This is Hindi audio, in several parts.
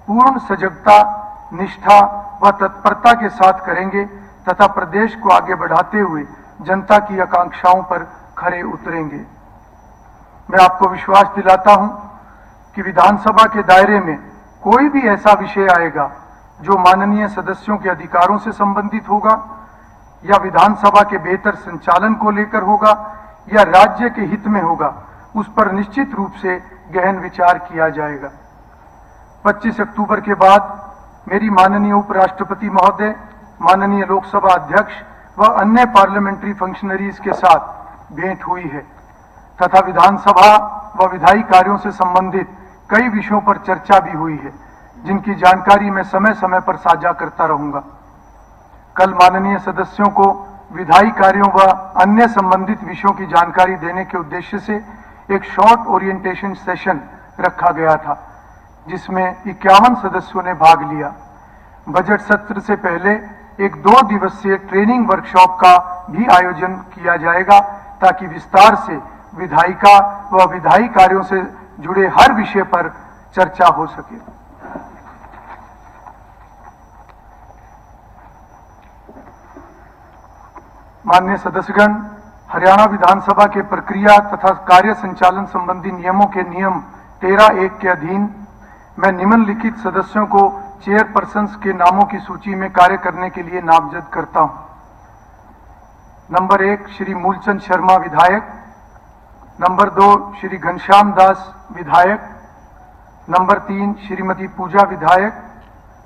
पूर्ण सजगता, निष्ठा व तत्परता के साथ करेंगे तथा प्रदेश को आगे बढ़ाते हुए जनता की आकांक्षाओं पर खरे उतरेंगे। मैं आपको विश्वास दिलाता हूं कि विधानसभा के दायरे में कोई भी ऐसा विषय आएगा जो माननीय सदस्यों के अधिकारों से संबंधित होगा या विधानसभा के बेहतर संचालन को लेकर होगा या राज्य के हित में होगा, उस पर निश्चित रूप से गहन विचार किया जाएगा। 25 अक्टूबर के बाद मेरी माननीय उपराष्ट्रपति महोदय, माननीय लोकसभा अध्यक्ष व अन्य पार्लियामेंट्री फंक्शनरीज के साथ भेंट हुई है तथा विधानसभा व विधायी कार्यों से संबंधित कई विषयों पर चर्चा भी हुई है, जिनकी जानकारी मैं समय समय पर साझा करता रहूंगा। कल माननीय सदस्यों को विधायी कार्यों व अन्य संबंधित विषयों की जानकारी देने के उद्देश्य से एक शॉर्ट ओरिएंटेशन सेशन रखा गया था, जिसमें 51 सदस्यों ने भाग लिया। बजट सत्र से पहले एक 2 दिवसीय ट्रेनिंग वर्कशॉप का भी आयोजन किया जाएगा ताकि विस्तार से विधायिका व विधायी कार्यों से जुड़े हर विषय पर चर्चा हो सके। माननीय सदस्यगण, हरियाणा विधानसभा के प्रक्रिया तथा कार्य संचालन संबंधी नियमों के नियम 13(1) के अधीन मैं निम्नलिखित सदस्यों को चेयरपर्सन्स के नामों की सूची में कार्य करने के लिए नामजद करता हूं। नंबर 1 श्री मूलचंद शर्मा विधायक, नंबर 2 श्री घनश्याम दास विधायक, नंबर 3 श्रीमती पूजा विधायक,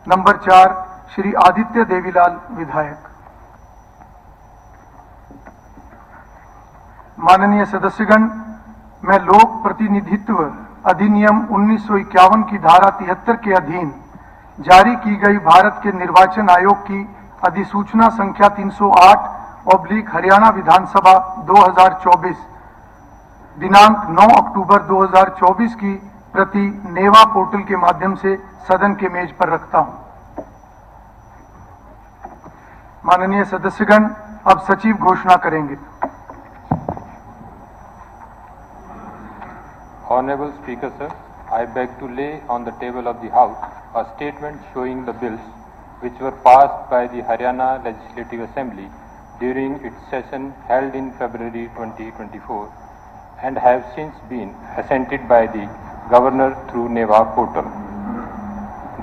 नंबर 4 श्री आदित्य देवीलाल विधायक। माननीय सदस्यगण, मैं लोक प्रतिनिधित्व अधिनियम 1951 की धारा 73 के अधीन जारी की गई भारत के निर्वाचन आयोग की अधिसूचना संख्या 308 हरियाणा विधानसभा 2024 दिनांक 9 अक्टूबर 2024 की प्रति नेवा पोर्टल के माध्यम से सदन के मेज पर रखता हूं। माननीय सदस्यगण, अब सचिव घोषणा करेंगे। Honorable Speaker, sir, I beg to lay on the table of the House a statement showing the bills which were passed by the Haryana Legislative Assembly during its session held in February 2024 and have since been assented by the Governor through NEVA portal.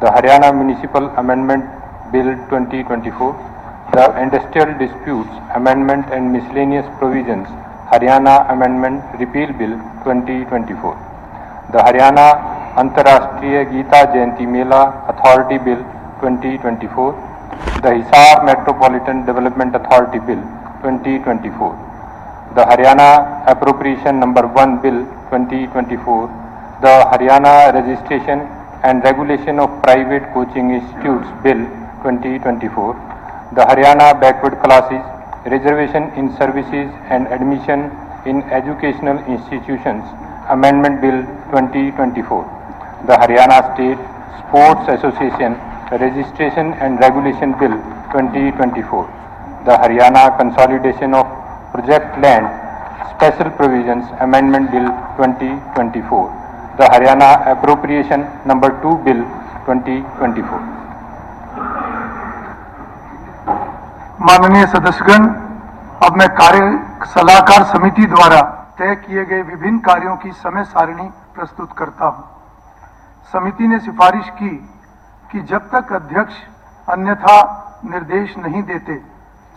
The Haryana Municipal Amendment Bill 2024, the Industrial Disputes Amendment and Miscellaneous Provisions Haryana Amendment Repeal Bill 2024, the Haryana Antarashtriya Geeta Jayanti Mela Authority Bill 2024, the Hisar Metropolitan Development Authority Bill 2024, the Haryana Appropriation Number 1 Bill 2024, the Haryana Registration and Regulation of Private Coaching Institutes Bill 2024, the Haryana Backward Classes, Reservation in Services and Admission in Educational Institutions Amendment Bill 2024, the Haryana State Sports Association Registration and Regulation Bill 2024, the Haryana Consolidation of Project Land Special Provisions Amendment Bill 2024, the Haryana Appropriation Number 2 Bill 2024. माननीय सदस्यगण, अब मैं कार्य सलाहकार समिति द्वारा तय किए गए विभिन्न कार्यों की समय सारणी प्रस्तुत करता हूं। समिति ने सिफारिश की कि जब तक अध्यक्ष अन्यथा निर्देश नहीं देते,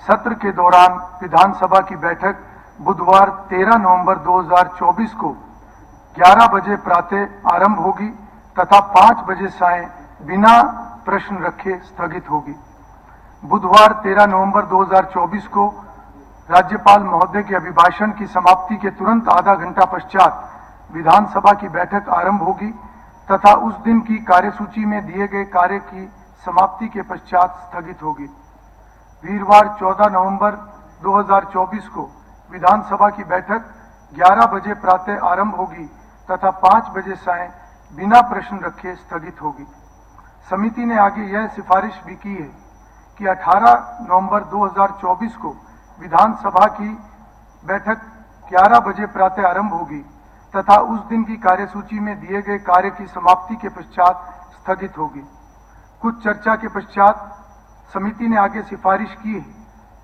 सत्र के दौरान विधानसभा की बैठक बुधवार 13 नवंबर 2024 को 11 बजे प्रातः आरंभ होगी तथा 5 बजे सायं बिना प्रश्न रखे स्थगित होगी। बुधवार 13 नवंबर 2024 को राज्यपाल महोदय के अभिभाषण की समाप्ति के तुरंत आधा घंटा पश्चात विधानसभा की बैठक आरंभ होगी तथा उस दिन की कार्यसूची में दिए गए कार्य की समाप्ति के पश्चात स्थगित होगी। वीरवार 14 नवंबर 2024 को विधानसभा की बैठक 11 बजे प्रातः आरंभ होगी तथा 5 बजे सायं बिना प्रश्न रखे स्थगित होगी। समिति ने आगे यह सिफारिश भी की है कि 18 नवंबर 2024 को विधानसभा की बैठक 11 बजे प्रातः आरंभ होगी तथा उस दिन की कार्यसूची में दिए गए कार्य की समाप्ति के पश्चात स्थगित होगी। कुछ चर्चा के पश्चात समिति ने आगे सिफारिश की है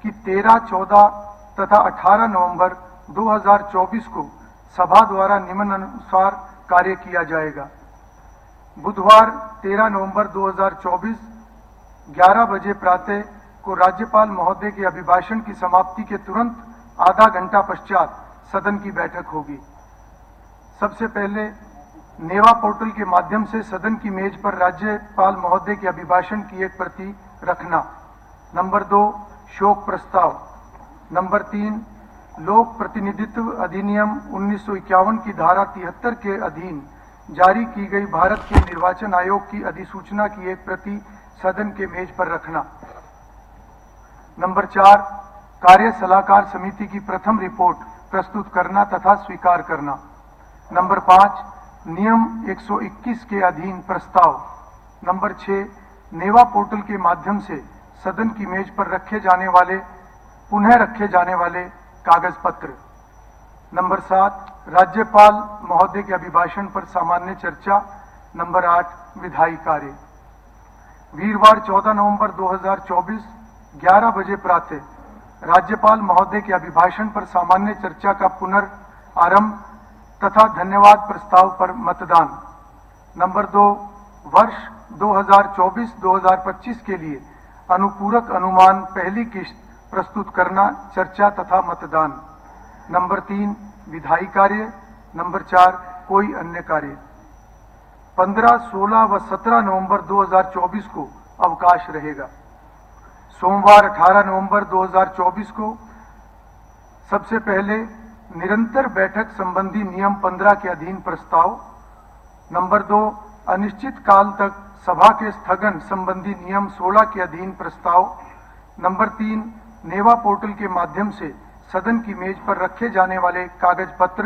कि 13, 14 तथा 18 नवंबर 2024 को सभा द्वारा निम्नानुसार कार्य किया जाएगा। बुधवार 13 नवंबर 2024 11 बजे प्रातः को राज्यपाल महोदय के अभिभाषण की समाप्ति के तुरंत आधा घंटा पश्चात सदन की बैठक होगी। सबसे पहले नेवा पोर्टल के माध्यम से सदन की मेज पर राज्यपाल महोदय के अभिभाषण की एक प्रति रखना। नंबर 2, शोक प्रस्ताव। नंबर 3, लोक प्रतिनिधित्व अधिनियम 1951 की धारा 73 के अधीन जारी की गई भारत के निर्वाचन आयोग की अधिसूचना की एक प्रति सदन के मेज पर रखना। नंबर 4, कार्य सलाहकार समिति की प्रथम रिपोर्ट प्रस्तुत करना तथा स्वीकार करना। नंबर 5, नियम 121 के अधीन प्रस्ताव। नंबर 6, नेवा पोर्टल के माध्यम से सदन की मेज पर पुनः रखे जाने वाले कागज पत्र। नंबर 7, राज्यपाल महोदय के अभिभाषण पर सामान्य चर्चा। नंबर 8, विधायी कार्य। वीरवार 14 नवंबर 2024 11 बजे प्रातः राज्यपाल महोदय के अभिभाषण पर सामान्य चर्चा का पुनरारंभ तथा धन्यवाद प्रस्ताव पर मतदान। नंबर 2, वर्ष 2024-2025 के लिए अनुपूरक अनुमान पहली किस्त प्रस्तुत करना, चर्चा तथा मतदान। नंबर 3, विधायी कार्य। नंबर 4, कोई अन्य कार्य। 15, 16 व 17 नवंबर 2024 को अवकाश रहेगा। सोमवार 18 नवंबर 2024 को सबसे पहले निरंतर बैठक संबंधी नियम 15 के अधीन प्रस्ताव। नंबर 2, अनिश्चित काल तक सभा के स्थगन संबंधी नियम 16 के अधीन प्रस्ताव। नंबर 3, नेवा पोर्टल के माध्यम से सदन की मेज पर रखे जाने वाले कागज पत्र।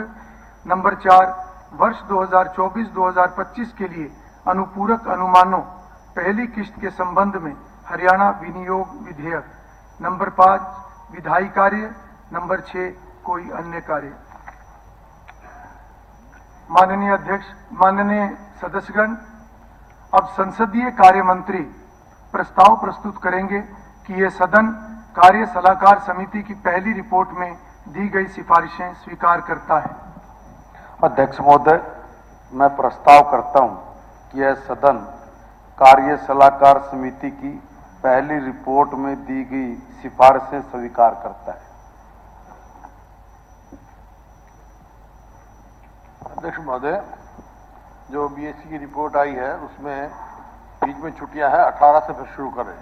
नंबर 4, वर्ष 2024-2025 के लिए अनुपूरक अनुमानों पहली किस्त के संबंध में हरियाणा विनियोग विधेयक। नंबर 5, विधायी कार्य। नंबर 6, कोई अन्य कार्य। माननीय अध्यक्ष, माननीय सदस्यगण, अब संसदीय कार्य मंत्री प्रस्ताव प्रस्तुत करेंगे कि ये सदन कार्य सलाहकार समिति की पहली रिपोर्ट में दी गई सिफारिशें स्वीकार करता है। अध्यक्ष महोदय, मैं प्रस्ताव करता हूं कि यह सदन कार्य सलाहकार समिति की पहली रिपोर्ट में दी गई सिफारिशें स्वीकार करता है। अध्यक्ष महोदय, जो बीएससी की रिपोर्ट आई है उसमें बीच में छुट्टियां हैं, 18 से फिर शुरू करें।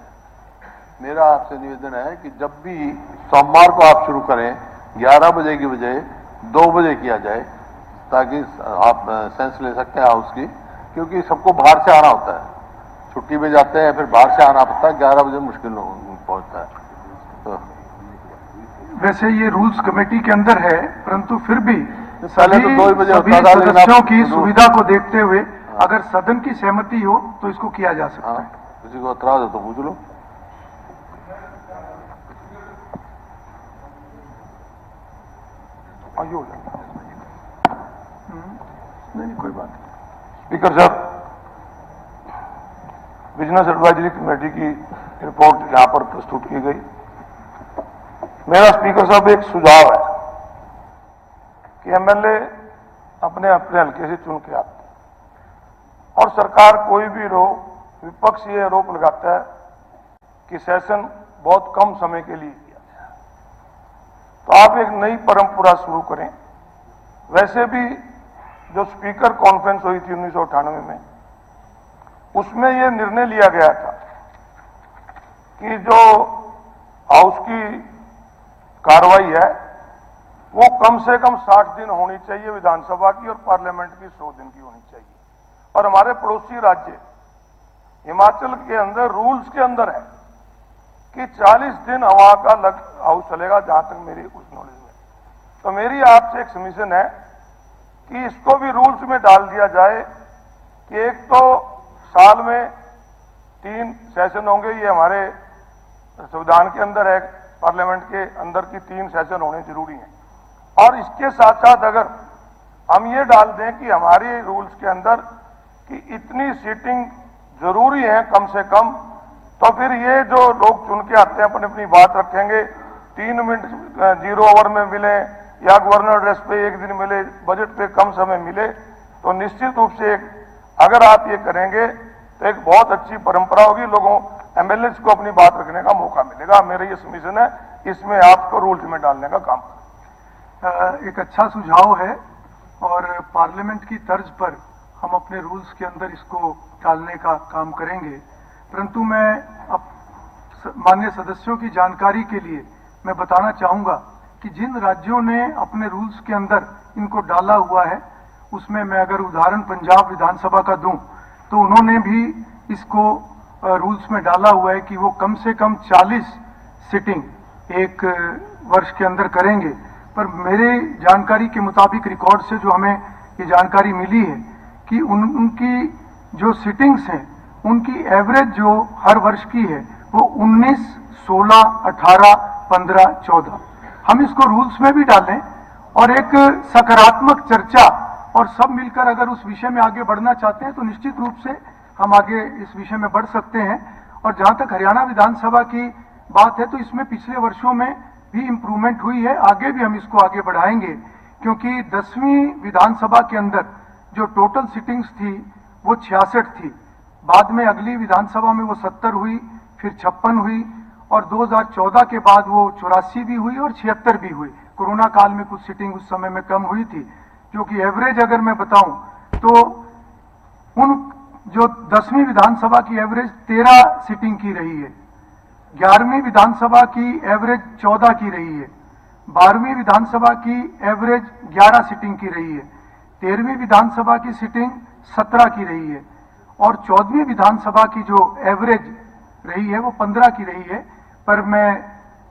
मेरा आपसे निवेदन है कि जब भी सोमवार को आप शुरू करें 11 बजे की बजाय 2 बजे किया जाए, ताकि आप सेंस ले सकते हैं हाउस की, क्योंकि सबको बाहर से आना होता है, छुट्टी में जाते हैं फिर बाहर से आना पड़ता है, 11 बजे मुश्किल पहुंचता है। तो वैसे ये रूल्स कमेटी के अंदर है, परंतु फिर भी पहले तो 2 बजे सभी सदस्यों की सुविधा को देखते हुए अगर सदन की सहमति हो तो इसको किया जा सकता है। किसी को एतराज है तो पूछ लो। नहीं, कोई बात नहीं। स्पीकर साहब, बिजनेस एडवाइजरी कमेटी की रिपोर्ट यहां पर प्रस्तुत की गई। मेरा स्पीकर साहब एक सुझाव है कि एमएलए अपने अपने हल्के से चुन के आते हैं और सरकार कोई भी विपक्ष ये आरोप लगाता है कि सेशन बहुत कम समय के लिए किया गया, तो आप एक नई परंपरा शुरू करें। वैसे भी जो स्पीकर कॉन्फ्रेंस हुई थी 1998 में, उसमें यह निर्णय लिया गया था कि जो हाउस की कार्रवाई है वो कम से कम 60 दिन होनी चाहिए विधानसभा की, और पार्लियामेंट की 100 दिन की होनी चाहिए। और हमारे पड़ोसी राज्य हिमाचल के अंदर रूल्स के अंदर है कि 40 दिन वहां का हाउस चलेगा, जहां तक मेरी उस नॉलेज में। तो मेरी आपसे एक सबमिशन है कि इसको भी रूल्स में डाल दिया जाए कि एक तो साल में 3 सेशन होंगे, ये हमारे संविधान के अंदर है, पार्लियामेंट के अंदर की 3 सेशन होने जरूरी हैं। और इसके साथ साथ अगर हम ये डाल दें कि हमारे रूल्स के अंदर कि इतनी सीटिंग जरूरी है कम से कम, तो फिर ये जो लोग चुन के आते हैं अपनी अपनी बात रखेंगे, 3 मिनट 0 ओवर में मिले या गवर्नर ड्रेस पे 1 दिन मिले, बजट पे कम समय मिले, तो निश्चित रूप से अगर आप ये करेंगे तो एक बहुत अच्छी परंपरा होगी, लोगों एमएलए को अपनी बात रखने का मौका मिलेगा। मेरा ये सबमिशन है, इसमें आपको रूल्स में डालने का काम एक अच्छा सुझाव है और पार्लियामेंट की तर्ज पर हम अपने रूल्स के अंदर इसको डालने का काम करेंगे। परंतु मैं अब माननीय सदस्यों की जानकारी के लिए मैं बताना चाहूंगा कि जिन राज्यों ने अपने रूल्स के अंदर इनको डाला हुआ है, उसमें मैं अगर उदाहरण पंजाब विधानसभा का दूं तो उन्होंने भी इसको रूल्स में डाला हुआ है कि वो कम से कम 40 सिटिंग एक वर्ष के अंदर करेंगे। पर मेरे जानकारी के मुताबिक रिकॉर्ड से जो हमें ये जानकारी मिली है कि उनकी जो सिटिंग्स हैं उनकी एवरेज जो हर वर्ष की है वो 19, 16, 18, 15, 14 हम इसको रूल्स में भी डालें और एक सकारात्मक चर्चा और सब मिलकर अगर उस विषय में आगे बढ़ना चाहते हैं तो निश्चित रूप से हम आगे इस विषय में बढ़ सकते हैं। और जहां तक हरियाणा विधानसभा की बात है तो इसमें पिछले वर्षों में भी इंप्रूवमेंट हुई है, आगे भी हम इसको आगे बढ़ाएंगे, क्योंकि 10वीं विधानसभा के अंदर जो टोटल सिटिंग्स थी वो 66 थी, बाद में अगली विधानसभा में वो 70 हुई, फिर 56 हुई और 2014 के बाद वो 84 भी हुई और 76 भी हुई। कोरोना काल में कुछ सिटिंग उस समय में कम हुई थी, जो कि एवरेज अगर मैं बताऊं तो उन जो 10वीं विधानसभा की एवरेज 13 सिटिंग की रही है, 11वीं विधानसभा की एवरेज 14 की रही है, 12वीं विधानसभा की एवरेज 11 सिटिंग की रही है, 13वीं विधानसभा की सिटिंग 17 की रही है और 14वीं विधानसभा की जो एवरेज रही है वो 15 की रही है। पर मैं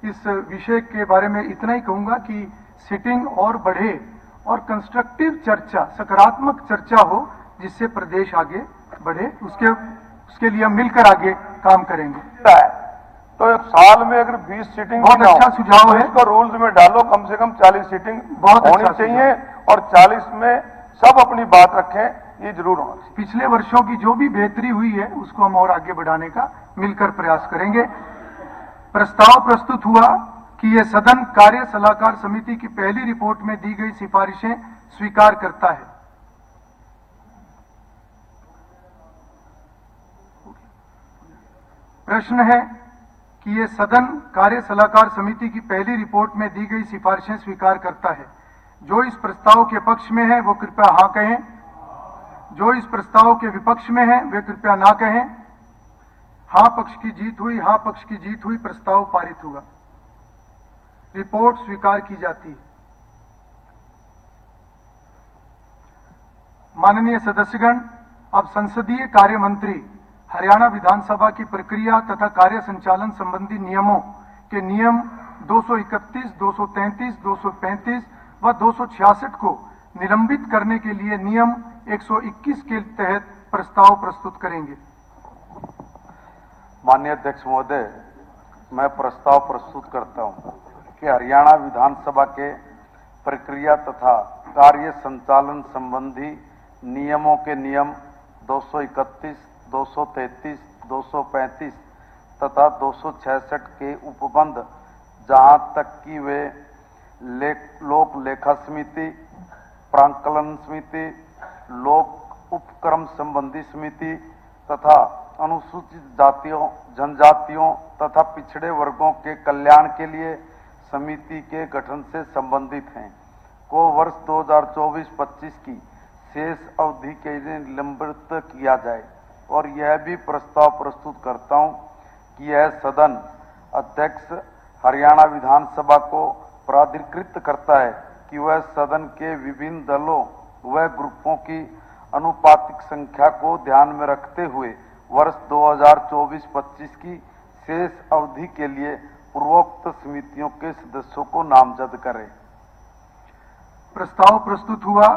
इस विषय के बारे में इतना ही कहूंगा कि सिटिंग और बढ़े और कंस्ट्रक्टिव चर्चा, सकारात्मक चर्चा हो जिससे प्रदेश आगे बढ़े, उसके लिए हम मिलकर आगे काम करेंगे। तो एक साल में अगर 20 सीटिंग बहुत अच्छा सुझाव है, इसको रूल्स में डालो, कम से कम 40 सीटिंग बहुत होनी अच्छा चाहिए और 40 में सब अपनी बात रखें, ये जरूर होना चाहिए। पिछले वर्षों की जो भी बेहतरी हुई है उसको हम और आगे बढ़ाने का मिलकर प्रयास करेंगे। प्रस्ताव प्रस्तुत हुआ कि यह सदन कार्य सलाहकार समिति की पहली रिपोर्ट में दी गई सिफारिशें स्वीकार करता है। प्रश्न है कि यह सदन कार्य सलाहकार समिति की पहली रिपोर्ट में दी गई सिफारिशें स्वीकार करता है। जो इस प्रस्ताव के पक्ष में है वो कृपया हाँ कहें, जो इस प्रस्ताव के विपक्ष में है वे कृपया ना कहें। हाँ पक्ष की जीत हुई, हाँ पक्ष की जीत हुई, प्रस्ताव पारित हुआ, रिपोर्ट स्वीकार की जाती है। माननीय सदस्यगण, अब संसदीय कार्य मंत्री हरियाणा विधानसभा की प्रक्रिया तथा कार्य संचालन संबंधी नियमों के नियम 231, 233, 235 व 266 को निलंबित करने के लिए नियम 121 के तहत प्रस्ताव प्रस्तुत करेंगे। माननीय अध्यक्ष महोदय, मैं प्रस्ताव प्रस्तुत करता हूं कि हरियाणा विधानसभा के प्रक्रिया तथा कार्य संचालन संबंधी नियमों के नियम 231, 233, 235 तथा 266 के उपबंध, जहां तक कि वे लोक लेखा समिति, प्रांकलन समिति, लोक उपक्रम संबंधी समिति तथा अनुसूचित जातियों, जनजातियों तथा पिछड़े वर्गों के कल्याण के लिए समिति के गठन से संबंधित हैं, को वर्ष 2024-25 की शेष अवधि के लिए निलंबित किया जाए। और यह भी प्रस्ताव प्रस्तुत करता हूं कि यह सदन अध्यक्ष हरियाणा विधानसभा को प्राधिकृत करता है कि वह सदन के विभिन्न दलों व ग्रुपों की अनुपातिक संख्या को ध्यान में रखते हुए वर्ष 2024-25 की शेष अवधि के लिए पूर्वोक्त समितियों के सदस्यों को नामजद करे। प्रस्ताव प्रस्तुत हुआ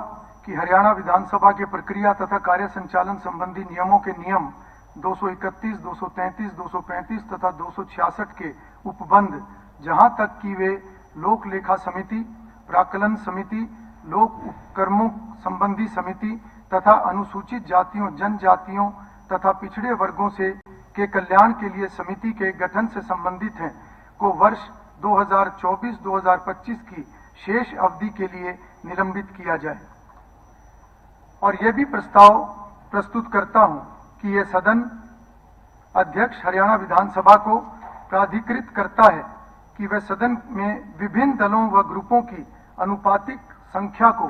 कि हरियाणा विधानसभा के प्रक्रिया तथा कार्य संचालन संबंधी नियमों के नियम 231, 233, 235 तथा 266 के उपबंध, जहां तक कि वे लोक लेखा समिति, प्राक्कलन समिति, लोक उपक्रमों संबंधी समिति तथा अनुसूचित जातियों, जनजातियों तथा पिछड़े वर्गों से के कल्याण के लिए समिति के गठन से संबंधित हैं को वर्ष 2024-2025 की शेष अवधि के लिए निलंबित किया जाए। और यह भी प्रस्ताव प्रस्तुत करता हूं कि यह सदन अध्यक्ष हरियाणा विधानसभा को प्राधिकृत करता है कि वह सदन में विभिन्न दलों व ग्रुपों की अनुपातिक संख्या को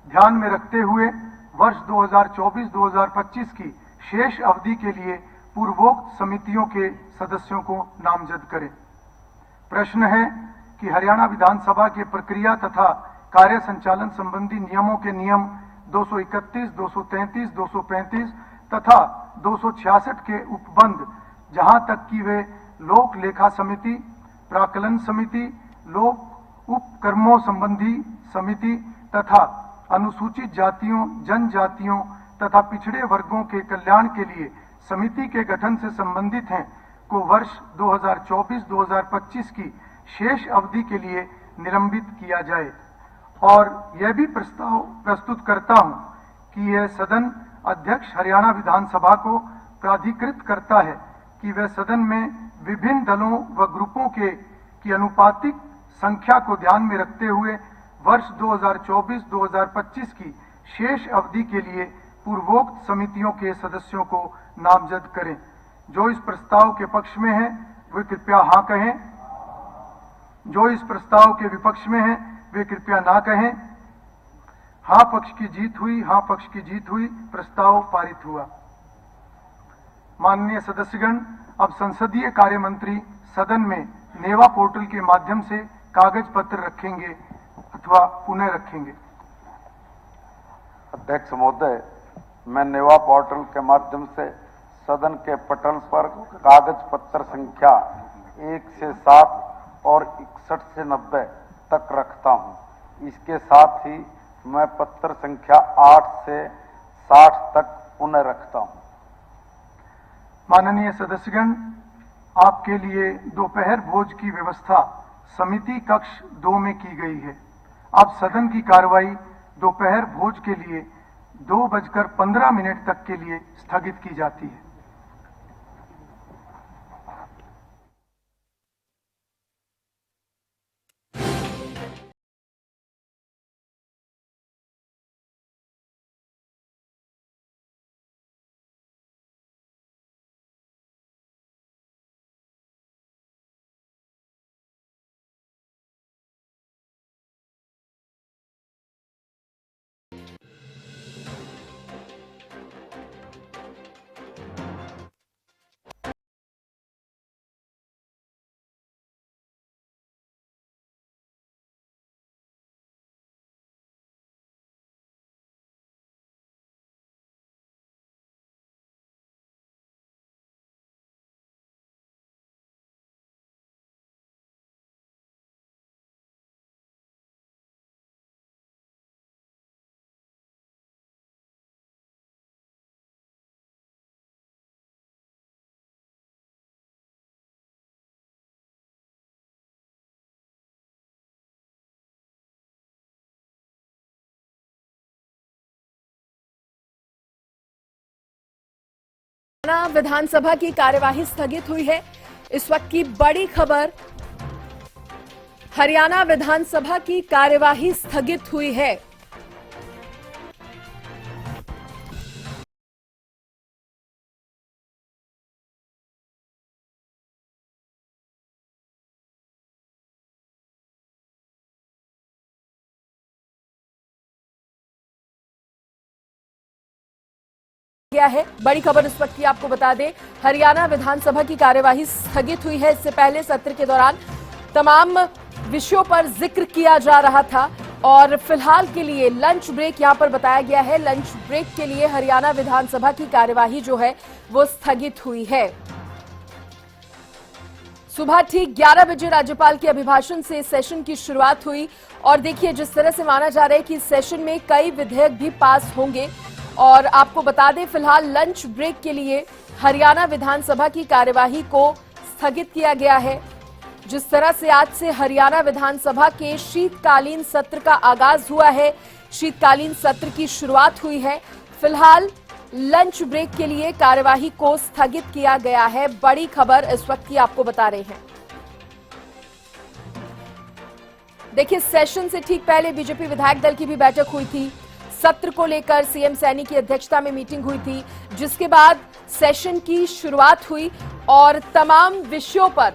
ध्यान में रखते हुए वर्ष 2024-2025 की शेष अवधि के लिए पूर्वोक्त समितियों के सदस्यों को नामजद करें। प्रश्न है कि हरियाणा विधानसभा के प्रक्रिया तथा कार्य संचालन संबंधी नियमों के नियम 231, 233, 235 तथा 266 के उपबंध, जहां तक कि वे लोक लेखा समिति, प्राकलन समिति, लोक उपक्रमों संबंधी समिति तथा अनुसूचित जातियों, जनजातियों तथा पिछड़े वर्गों के कल्याण के लिए समिति के गठन से संबंधित हैं को वर्ष 2024-2025 की शेष अवधि के लिए निलंबित किया जाए। और यह भी प्रस्ताव प्रस्तुत करता हूं कि यह सदन अध्यक्ष हरियाणा विधानसभा को प्राधिकृत करता है कि वह सदन में विभिन्न दलों व ग्रुपों की अनुपातिक संख्या को ध्यान में रखते हुए वर्ष 2024-2025 की शेष अवधि के लिए पूर्वोक्त समितियों के सदस्यों को नामजद करें। जो इस प्रस्ताव के पक्ष में हैं वे कृपया हाँ कहें, जो इस प्रस्ताव के विपक्ष में हैं वे कृपया ना कहें। हाँ पक्ष की जीत हुई, हाँ पक्ष की जीत हुई, प्रस्ताव पारित हुआ। माननीय सदस्यगण, अब संसदीय कार्य मंत्री सदन में नेवा पोर्टल के माध्यम से कागज पत्र रखेंगे अथवा पुनः रखेंगे। अध्यक्ष महोदय, मैं नेवा पोर्टल के माध्यम से सदन के पटल पर कागज पत्र संख्या 1 से 7 और 61 से 90 तक रखता हूं। इसके साथ ही मैं पत्र संख्या 8 से 60 तक पुनः रखता हूं। माननीय सदस्यगण, आपके लिए दोपहर भोज की व्यवस्था समिति कक्ष 2 में की गई है। अब सदन की कार्रवाई दोपहर भोज के लिए 2:15 तक के लिए स्थगित की जाती है। हरियाणा विधानसभा की कार्यवाही स्थगित हुई है। इस वक्त की बड़ी खबर, हरियाणा विधानसभा की कार्यवाही स्थगित हुई है। गया है। बड़ी खबर इस वक्त की आपको बता दें, हरियाणा विधानसभा की कार्यवाही स्थगित हुई है। इससे पहले सत्र के दौरान तमाम विषयों पर जिक्र किया जा रहा था और फिलहाल के लिए लंच ब्रेक यहां पर बताया गया है। लंच ब्रेक के लिए हरियाणा विधानसभा की कार्यवाही जो है वो स्थगित हुई है। सुबह ठीक 11 बजे राज्यपाल के अभिभाषण से सेशन की शुरुआत हुई और देखिए जिस तरह से माना जा रहा है कि इस सेशन में कई विधेयक भी पास होंगे। और आपको बता दें, फिलहाल लंच ब्रेक के लिए हरियाणा विधानसभा की कार्यवाही को स्थगित किया गया है। जिस तरह से आज से हरियाणा विधानसभा के शीतकालीन सत्र का आगाज हुआ है, शीतकालीन सत्र की शुरुआत हुई है। फिलहाल लंच ब्रेक के लिए कार्यवाही को स्थगित किया गया है। बड़ी खबर इस वक्त की आपको बता रहे हैं। देखिए, सेशन से ठीक पहले बीजेपी विधायक दल की भी बैठक हुई थी। सत्र को लेकर सीएम सैनी की अध्यक्षता में मीटिंग हुई थी, जिसके बाद सेशन की शुरुआत हुई और तमाम विषयों पर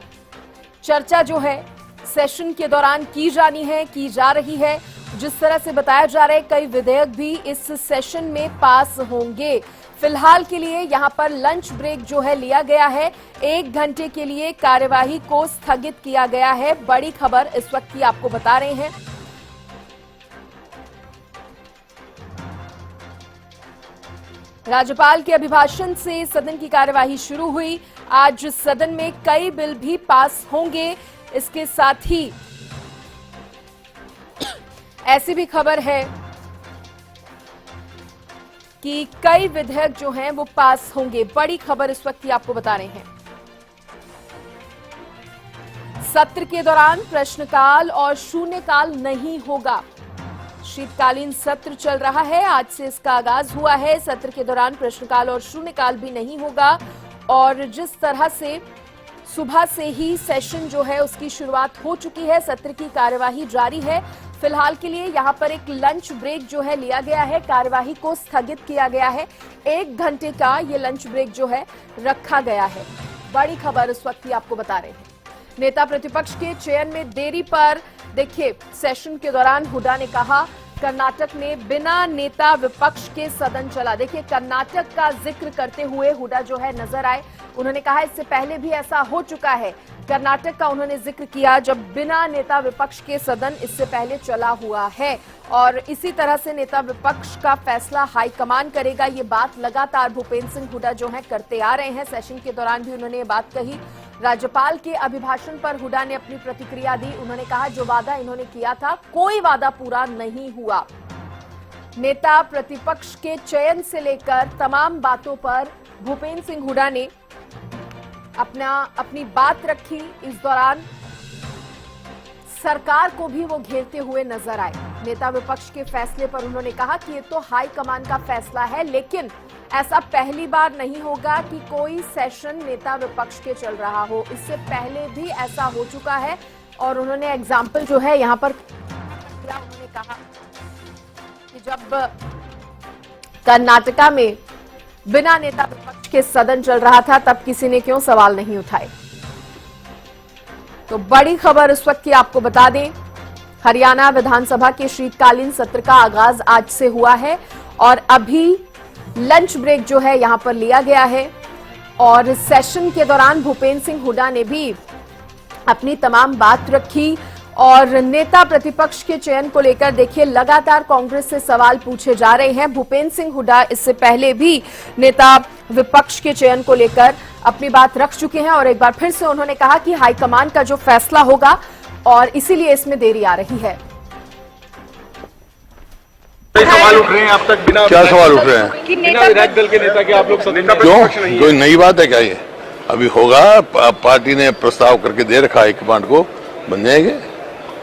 चर्चा जो है सेशन के दौरान की जा रही है। जिस तरह से बताया जा रहा है, कई विधेयक भी इस सेशन में पास होंगे। फिलहाल के लिए यहां पर लंच ब्रेक जो है लिया गया है। 1 घंटे के लिए कार्यवाही को स्थगित किया गया है। बड़ी खबर इस वक्त की आपको बता रहे हैं। राज्यपाल के अभिभाषण से सदन की कार्यवाही शुरू हुई। आज सदन में कई बिल भी पास होंगे। इसके साथ ही ऐसी भी खबर है कि कई विधेयक जो हैं वो पास होंगे। बड़ी खबर इस वक्त की आपको बता रहे हैं। सत्र के दौरान प्रश्नकाल और शून्यकाल नहीं होगा। शीतकालीन सत्र चल रहा है, आज से इसका आगाज हुआ है। सत्र के दौरान प्रश्नकाल और शून्यकाल भी नहीं होगा और जिस तरह से सुबह से ही सेशन जो है उसकी शुरुआत हो चुकी है, सत्र की कार्यवाही जारी है। फिलहाल के लिए यहां पर एक लंच ब्रेक जो है लिया गया है, कार्यवाही को स्थगित किया गया है। 1 घंटे का ये लंच ब्रेक जो है रखा गया है। बड़ी खबर इस वक्त की आपको बता रहे हैं। नेता प्रतिपक्ष के चयन में देरी पर देखिए, सेशन के दौरान हुड्डा ने कहा कर्नाटक में बिना नेता विपक्ष के सदन चला। देखिए, कर्नाटक का जिक्र करते हुए हुड्डा जो है नजर आए। उन्होंने कहा इससे पहले भी ऐसा हो चुका है। कर्नाटक का उन्होंने जिक्र किया जब बिना नेता विपक्ष के सदन इससे पहले चला हुआ है और इसी तरह से नेता विपक्ष का फैसला हाईकमान करेगा। ये बात लगातार भूपेंद्र सिंह हुड्डा जो है करते आ रहे हैं। सेशन के दौरान भी उन्होंने ये बात कही। राज्यपाल के अभिभाषण पर हुड्डा ने अपनी प्रतिक्रिया दी। उन्होंने कहा जो वादा इन्होंने किया था कोई वादा पूरा नहीं हुआ। नेता प्रतिपक्ष के चयन से लेकर तमाम बातों पर भूपेंद्र सिंह हुड्डा ने अपनी बात रखी। इस दौरान सरकार को भी वो घेरते हुए नजर आए। नेता विपक्ष के फैसले पर उन्होंने कहा कि ये तो हाईकमान का फैसला है, लेकिन ऐसा पहली बार नहीं होगा कि कोई सेशन नेता विपक्ष के चल रहा हो। इससे पहले भी ऐसा हो चुका है और उन्होंने एग्जाम्पल जो है यहां पर उन्होंने कहा कि जब कर्नाटका में बिना नेता विपक्ष के सदन चल रहा था तब किसी ने क्यों सवाल नहीं उठाए। तो बड़ी खबर इस वक्त की आपको बता दें, हरियाणा विधानसभा के शीतकालीन सत्र का आगाज आज से हुआ है और अभी लंच ब्रेक जो है यहां पर लिया गया है और सेशन के दौरान भूपेंद्र सिंह हुड्डा ने भी अपनी तमाम बात रखी और नेता प्रतिपक्ष के चयन को लेकर देखिए लगातार कांग्रेस से सवाल पूछे जा रहे हैं। भूपेंद्र सिंह हुड्डा इससे पहले भी नेता विपक्ष के चयन को लेकर अपनी बात रख चुके हैं और एक बार फिर से उन्होंने कहा कि हाईकमान का जो फैसला होगा और इसीलिए इसमें देरी आ रही है। सवाल उठ रहे हैं अब तक बिना क्या सवाल उठ रहे हैं? बिना विधायक दल के नेता के आप लोग सदन में क्यों? पक्ष नहीं है। कोई नई बात है क्या ये? अभी होगा, पार्टी ने प्रस्ताव करके दे रखा है कमांड को, बन जाएंगे।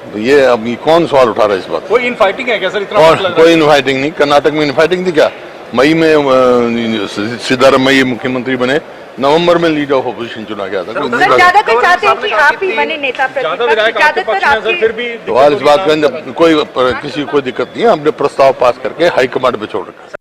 तो ये अब ये कौन सवाल उठा रहा है इस बात? कोई इनफाइटिंग है क्या सर? इतना और वक्त लग कोई रहा है। इनफाइटिंग नहीं। कर्नाटक में इनफाइटिंग थी क्या? मई में सिद्धारमैया मुख्यमंत्री बने, नवंबर में लीडर ऑफ अपोजिशन चुना गया था। सर ज्यादातर चाहते हैं कि आप ही बने नेता ज्यादा विधायक आपके पक्ष में हैं सर, फिर भी सवाल इस बात का जब किसी को कोई दिक्कत नहीं है, हमने प्रस्ताव पास करके हाईकमांड पे छोड़ रखा।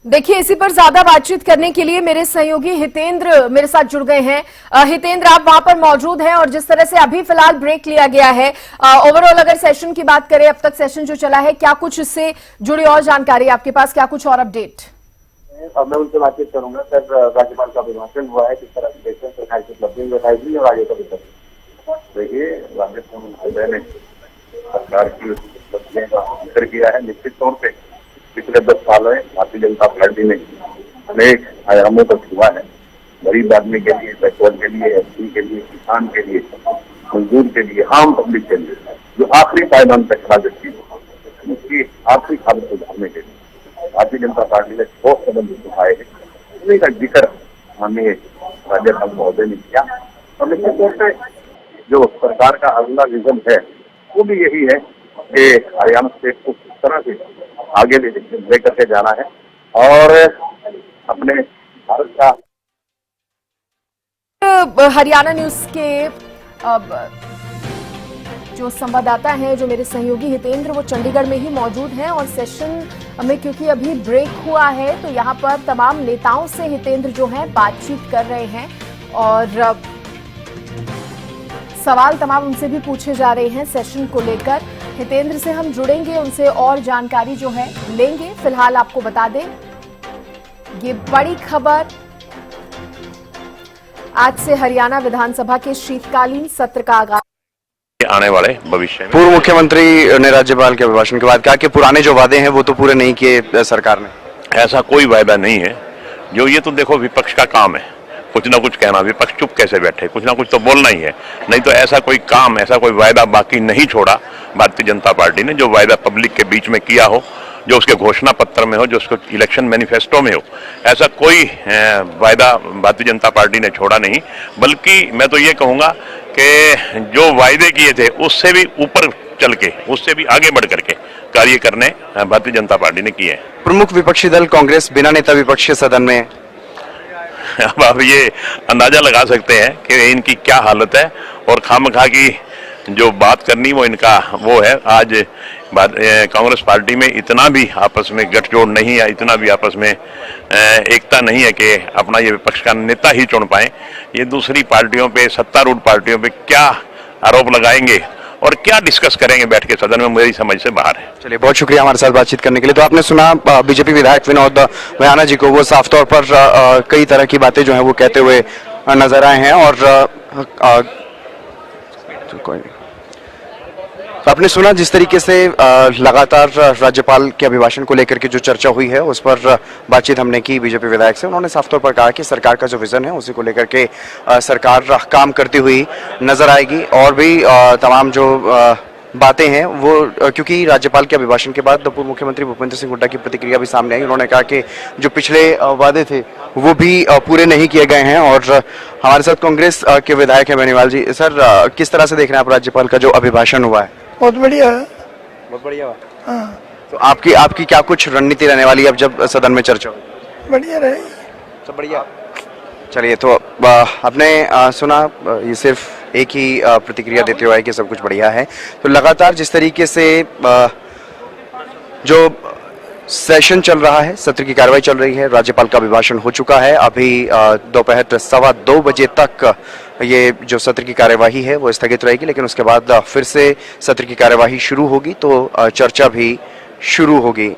देखिए, इसी पर ज्यादा बातचीत करने के लिए मेरे सहयोगी हितेंद्र मेरे साथ जुड़ गए हैं। हितेंद्र, आप वहां पर मौजूद हैं और जिस तरह से अभी फिलहाल ब्रेक लिया गया है, ओवरऑल अगर सेशन की बात करें, अब तक सेशन जो चला है, क्या कुछ इससे जुड़ी और जानकारी आपके पास, क्या कुछ और अपडेट? अब मैं उनसे बातचीत करूंगा। सर, राज्यपाल का अभिभाषण हुआ है, किस तरह की सरकार की उपलब्धि बताई गई और आगे का विकल्प। देखिए, राजस्थान महोदय ने सरकार की उपलब्धियों का जिक्र किया है। निश्चित तौर पर पिछले 10 सालों में भारतीय जनता पार्टी ने अनेक आयामों पर छुआ है। गरीब आदमी के लिए, बैकवर्ड के लिए, एससी के लिए, किसान के लिए, मजदूर के लिए, आम पब्लिक के लिए, जो आखिरी पायदान तक खड़ा व्यक्ति उसकी आर्थिक हालत सुधारने के लिए भारतीय जनता पार्टी ने ठोस कदम उठाए हैं। उन्हीं का जिक्र माननीय राज्यपाल महोदय ने किया और निश्चित तौर से जो सरकार का अगला विजन है वो भी यही है कि हरियाणा स्टेट को किस तरह से आगे लेकर के जाना है और अपने भारत का हरियाणा न्यूज के जो संवाददाता हैं, जो मेरे सहयोगी हितेंद्र, वो चंडीगढ़ में ही मौजूद हैं और सेशन में क्योंकि अभी ब्रेक हुआ है तो यहाँ पर तमाम नेताओं से हितेंद्र जो हैं बातचीत कर रहे हैं और सवाल तमाम उनसे भी पूछे जा रहे हैं सेशन को लेकर। हितेंद्र से हम जुड़ेंगे, उनसे और जानकारी जो है लेंगे। फिलहाल आपको बता दें ये बड़ी खबर, आज से हरियाणा विधानसभा के शीतकालीन सत्र का आगाज आने वाले भविष्य में। पूर्व मुख्यमंत्री ने राज्यपाल के अभिभाषण के बाद कहा कि पुराने जो वादे हैं वो तो पूरे नहीं किए सरकार ने। ऐसा कोई वायदा नहीं है जो, ये तो देखो विपक्ष का काम है कुछ ना कुछ कहना। विपक्ष चुप कैसे बैठे, कुछ ना कुछ तो बोलना ही है। नहीं तो ऐसा कोई काम, ऐसा कोई वायदा बाकी नहीं छोड़ा भारतीय जनता पार्टी ने जो वायदा पब्लिक के बीच में किया हो, जो उसके घोषणा पत्र में हो, जो उसको इलेक्शन मैनिफेस्टो में हो। ऐसा कोई वायदा भारतीय जनता पार्टी ने छोड़ा नहीं। बल्कि मैं तो ये कहूँगा कि जो वायदे किए थे उससे भी ऊपर चल के, उससे भी आगे बढ़ करके कार्य करने भारतीय जनता पार्टी ने किए हैं। प्रमुख विपक्षी दल कांग्रेस बिना नेता विपक्ष के सदन में। अब आप ये अंदाजा लगा सकते हैं कि इनकी क्या हालत है और खामखा की जो बात करनी वो इनका वो है। आज कांग्रेस पार्टी में इतना भी आपस में गठजोड़ नहीं है, इतना भी आपस में एकता नहीं है कि अपना ये विपक्ष का नेता ही चुन पाए। ये दूसरी पार्टियों पे, सत्तारूढ़ पार्टियों पे क्या आरोप लगाएंगे और क्या डिस्कस करेंगे बैठ के सदन में, मेरी समझ से बाहर है। चलिए, बहुत शुक्रिया हमारे साथ बातचीत करने के लिए। तो आपने सुना बीजेपी विधायक विनोद भयाना जी को, वो साफ तौर पर कई तरह की बातें जो है वो कहते हुए नजर आए हैं और तो आपने सुना जिस तरीके से लगातार राज्यपाल के अभिभाषण को लेकर के जो चर्चा हुई है उस पर बातचीत हमने की बीजेपी विधायक से। उन्होंने साफ तौर पर कहा कि सरकार का जो विजन है उसी को लेकर के सरकार काम करती हुई नजर आएगी और भी तमाम जो बातें हैं वो, क्योंकि राज्यपाल के अभिभाषण के बाद पूर्व मुख्यमंत्री भूपेंद्र सिंह हुड्डा की प्रतिक्रिया भी सामने आई। उन्होंने कहा कि जो पिछले वादे थे वो भी पूरे नहीं किए गए हैं। और हमारे साथ कांग्रेस के विधायक हैं बेनीवाल जी। सर, किस तरह से देख रहे हैं आप राज्यपाल का जो अभिभाषण हुआ है? बहुत बढ़िया है। बहुत बढ़िया हुआ। हाँ। तो आपकी क्या कुछ रणनीति रहने वाली है अब जब सदन में चर्चा हो? बढ़िया रहेगी, सब बढ़िया। चलिए, तो आपने सुना, ये सिर्फ एक ही प्रतिक्रिया देते हुए है कि सब कुछ बढ़िया है। तो लगातार जिस तरीके से जो सेशन चल रहा है, सत्र की कार्रवाई चल रही है, राज्यपाल का अभिभाषण हो चुका है। अभी दोपहर 2:15 बजे तक ये जो सत्र की कार्यवाही है वो स्थगित रहेगी, लेकिन उसके बाद फिर से सत्र की कार्यवाही शुरू होगी तो चर्चा भी शुरू होगी।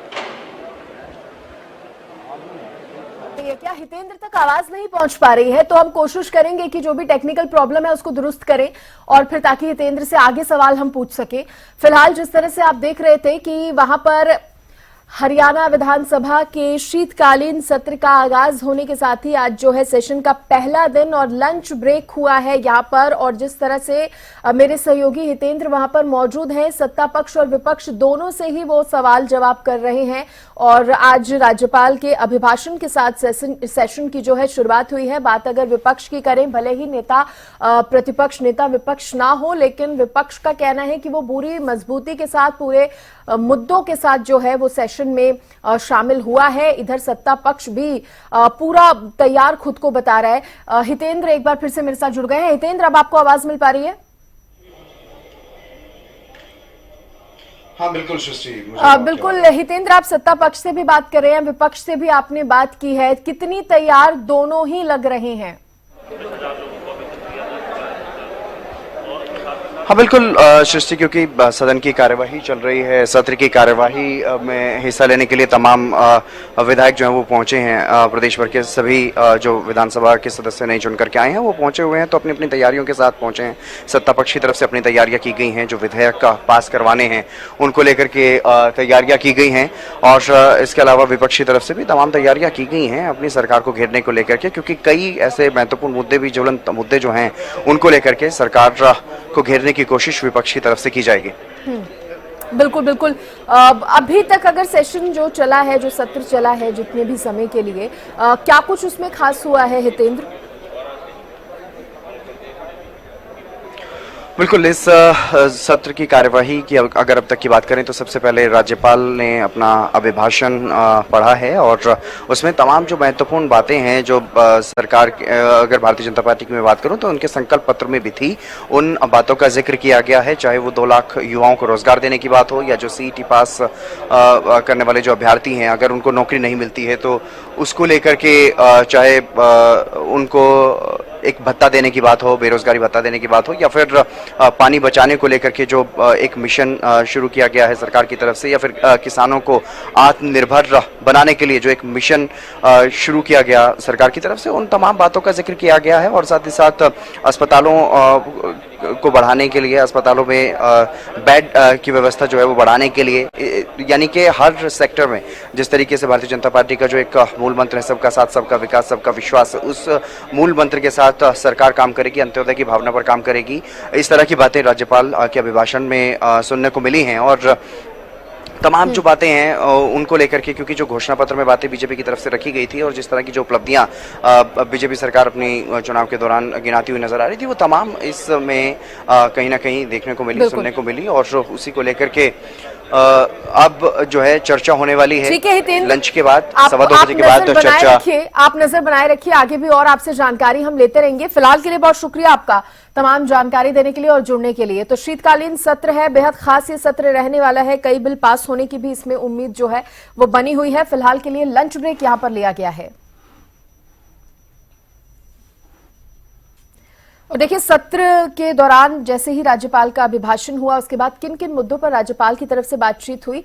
क्या हितेंद्र तक आवाज नहीं पहुंच पा रही है? तो हम कोशिश करेंगे कि जो भी टेक्निकल प्रॉब्लम है उसको दुरुस्त करें और फिर ताकि हितेंद्र से आगे सवाल हम पूछ सके। फिलहाल जिस तरह से आप देख रहे थे कि वहां पर हरियाणा विधानसभा के शीतकालीन सत्र का आगाज होने के साथ ही आज जो है सेशन का पहला दिन और लंच ब्रेक हुआ है यहाँ पर। और जिस तरह से मेरे सहयोगी हितेंद्र वहां पर मौजूद हैं, सत्ता पक्ष और विपक्ष दोनों से ही वो सवाल जवाब कर रहे हैं। और आज राज्यपाल के अभिभाषण के साथ सेशन की जो है शुरुआत हुई है। बात अगर विपक्ष की करें, भले ही नेता प्रतिपक्ष नेता विपक्ष ना हो, लेकिन विपक्ष का कहना है कि वो पूरी मजबूती के साथ, पूरे मुद्दों के साथ जो है वो सेशन में शामिल हुआ है। इधर सत्ता पक्ष भी पूरा तैयार खुद को बता रहा है। हितेंद्र एक बार फिर से मेरे साथ जुड़ गए हैं। हितेंद्र, अब आपको आवाज मिल पा रही है? हाँ, बिल्कुल सृष्टि। बिल्कुल हितेंद्र, आप सत्ता पक्ष से भी बात कर रहे हैं, विपक्ष से भी आपने बात की है, कितनी तैयार दोनों ही लग रहे हैं? हाँ बिल्कुल सृष्टि, क्योंकि सदन की कार्यवाही चल रही है, सत्र की कार्यवाही में हिस्सा लेने के लिए तमाम विधायक जो हैं वो पहुंचे हैं। प्रदेश भर के सभी जो विधानसभा के सदस्य नए चुन करके आए हैं वो पहुंचे हुए हैं, तो अपनी अपनी तैयारियों के साथ पहुंचे हैं। सत्ता पक्ष की तरफ से अपनी तैयारियां की गई हैं, जो विधेयक पास करवाने हैं उनको लेकर के तैयारियां की गई हैं। और इसके अलावा विपक्षी तरफ से भी तमाम तैयारियां की गई हैं अपनी सरकार को घेरने को लेकर के, क्योंकि कई ऐसे महत्वपूर्ण मुद्दे भी, ज्वलंत मुद्दे जो हैं उनको लेकर के सरकार को घेरने की कोशिश विपक्ष की तरफ से की जाएगी। बिल्कुल बिल्कुल। अभी तक अगर सेशन जो चला है, जो सत्र चला है जितने भी समय के लिए, क्या कुछ उसमें खास हुआ है हितेंद्र? बिल्कुल, इस सत्र की कार्यवाही की अगर अब तक की बात करें तो सबसे पहले राज्यपाल ने अपना अभिभाषण पढ़ा है और उसमें तमाम जो महत्वपूर्ण बातें हैं जो सरकार अगर भारतीय जनता पार्टी की मैं बात करूं तो उनके संकल्प पत्र में भी थी, उन बातों का जिक्र किया गया है, चाहे वो 2 लाख युवाओं को रोजगार देने की बात हो या जो सीईटी पास करने वाले जो अभ्यर्थी हैं अगर उनको नौकरी नहीं मिलती है तो उसको लेकर के चाहे उनको एक भत्ता देने की बात हो, बेरोजगारी भत्ता देने की बात हो या फिर पानी बचाने को लेकर के जो एक मिशन शुरू किया गया है सरकार की तरफ से या फिर किसानों को आत्मनिर्भर बनाने के लिए जो एक मिशन शुरू किया गया सरकार की तरफ से, उन तमाम बातों का जिक्र किया गया है और साथ ही साथ अस्पतालों को बढ़ाने के लिए, अस्पतालों में बेड की व्यवस्था जो है वो बढ़ाने के लिए, यानी कि हर सेक्टर में जिस तरीके से भारतीय जनता पार्टी का जो एक मूल मंत्र है सबका साथ सबका विकास सबका विश्वास, उस मूल मंत्र के साथ सरकार काम करेगी, अंत्योदय की भावना पर काम करेगी। इस तरह की बातें राज्यपाल के अभिभाषण में सुनने को मिली हैं और तमाम जो बातें हैं उनको लेकर के, क्योंकि जो घोषणा पत्र में बातें बीजेपी की तरफ से रखी गई थी और जिस तरह की जो उपलब्धियां बीजेपी सरकार अपनी चुनाव के दौरान गिनाती हुई नजर आ रही थी वो तमाम इसमें कहीं ना कहीं देखने को मिली, सुनने को मिली और उसी को लेकर के अब जो है चर्चा होने वाली है। ठीक है हितेंद्र, लंच के बाद 2:15 बजे के बाद आप नजर बनाए रखिए, आगे भी और आपसे जानकारी हम लेते रहेंगे। फिलहाल के लिए बहुत शुक्रिया आपका तमाम जानकारी देने के लिए और जुड़ने के लिए। तो शीतकालीन सत्र है, बेहद खास ये सत्र रहने वाला है, कई बिल पास होने की भी इसमें उम्मीद जो है वो बनी हुई है। फिलहाल के लिए लंच ब्रेक यहां पर लिया गया है। और देखिए, सत्र के दौरान जैसे ही राज्यपाल का अभिभाषण हुआ उसके बाद किन किन मुद्दों पर राज्यपाल की तरफ से बातचीत हुई